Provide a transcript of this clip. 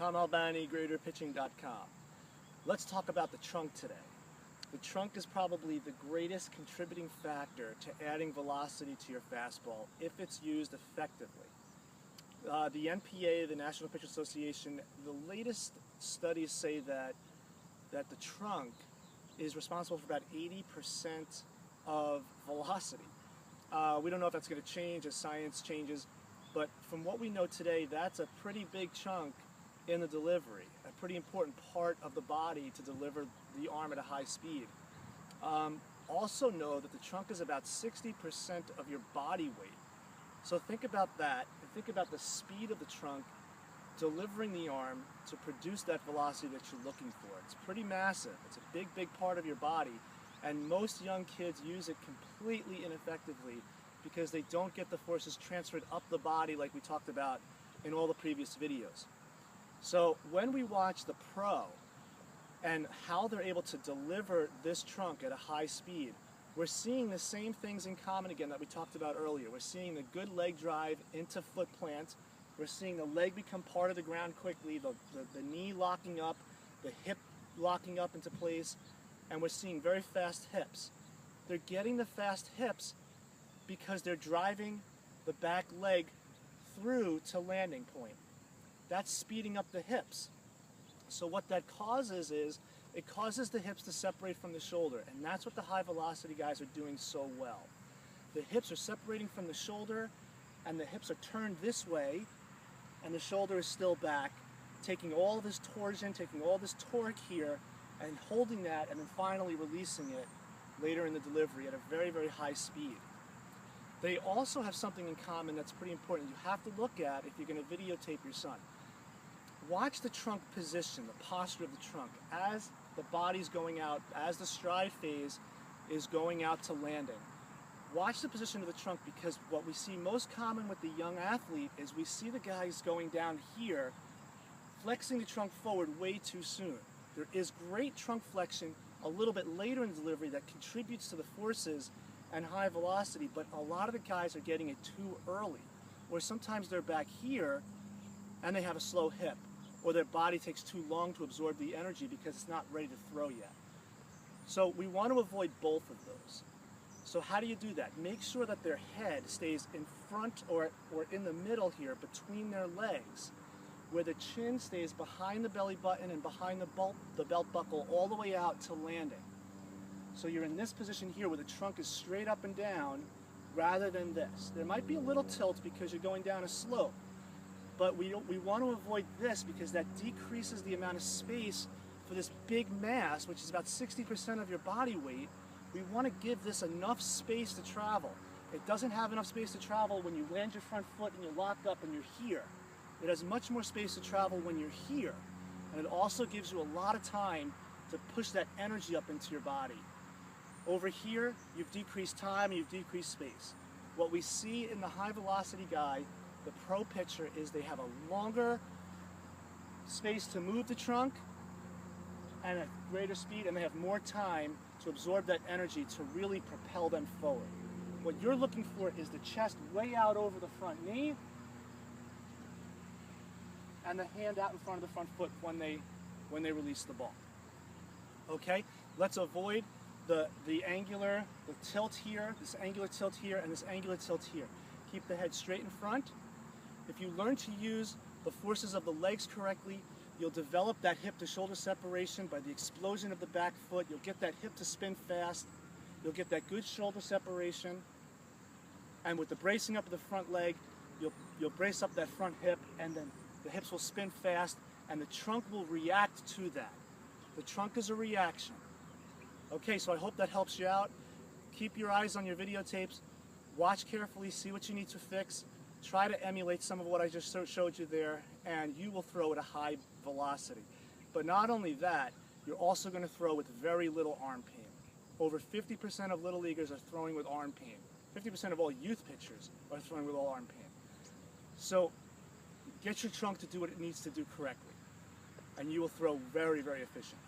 Tom Albani, GreaterPitching.com. Let's talk about the trunk today. The trunk is probably the greatest contributing factor to adding velocity to your fastball if it's used effectively. The NPA, the National Pitcher Association, the latest studies say that the trunk is responsible for about 80% of velocity. We don't know if that's going to change as science changes, but from what we know today, that's a pretty big chunk in the delivery, a pretty important part of the body to deliver the arm at a high speed. Also know that the trunk is about 60% of your body weight. So think about that, and think about the speed of the trunk delivering the arm to produce that velocity that you're looking for. It's pretty massive. It's a big, big part of your body, and most young kids use it completely ineffectively because they don't get the forces transferred up the body like we talked about in all the previous videos. So when we watch the pro and how they're able to deliver this trunk at a high speed, we're seeing the same things in common again that we talked about earlier. We're seeing the good leg drive into foot plant. We're seeing the leg become part of the ground quickly, the knee locking up, the hip locking up into place, and we're seeing very fast hips. They're getting the fast hips because they're driving the back leg through to landing point. That's speeding up the hips. So what that causes is, it causes the hips to separate from the shoulder, and that's what the high velocity guys are doing so well. The hips are separating from the shoulder, and the hips are turned this way, and the shoulder is still back, taking all this torsion, taking all this torque here, and holding that, and then finally releasing it later in the delivery at a very, very high speed. They also have something in common that's pretty important you have to look at if you're going to videotape your son. Watch the trunk position, the posture of the trunk, as the body's going out, as the stride phase is going out to landing. Watch the position of the trunk, because what we see most common with the young athlete is we see the guys going down here, flexing the trunk forward way too soon. There is great trunk flexion a little bit later in delivery that contributes to the forces and high velocity, but a lot of the guys are getting it too early, or sometimes they're back here and they have a slow hip, or their body takes too long to absorb the energy because it's not ready to throw yet. So we want to avoid both of those. So how do you do that? Make sure that their head stays in front or in the middle here between their legs, where the chin stays behind the belly button and behind the belt buckle all the way out to landing. So you're in this position here where the trunk is straight up and down rather than this. There might be a little tilt because you're going down a slope, but we want to avoid this because that decreases the amount of space for this big mass, which is about 60% of your body weight. We want to give this enough space to travel. It doesn't have enough space to travel when you land your front foot and you're locked up and you're here. It has much more space to travel when you're here. And it also gives you a lot of time to push that energy up into your body. Over here, you've decreased time and you've decreased space. What we see in the high velocity guy, the pro pitcher, is they have a longer space to move the trunk and a greater speed, and they have more time to absorb that energy to really propel them forward. What you're looking for is the chest way out over the front knee and the hand out in front of the front foot when they release the ball. Okay, let's avoid the tilt here, this angular tilt here, and this angular tilt here. Keep the head straight in front. If you learn to use the forces of the legs correctly, you'll develop that hip to shoulder separation by the explosion of the back foot. You'll get that hip to spin fast. You'll get that good shoulder separation. And with the bracing up of the front leg, you'll brace up that front hip, and then the hips will spin fast, and the trunk will react to that. The trunk is a reaction. Okay, so I hope that helps you out. Keep your eyes on your videotapes. Watch carefully, see what you need to fix. Try to emulate some of what I just showed you there, and you will throw at a high velocity. But not only that, you're also going to throw with very little arm pain. Over 50% of little leaguers are throwing with arm pain. 50% of all youth pitchers are throwing with all arm pain. So get your trunk to do what it needs to do correctly, and you will throw very, very efficiently.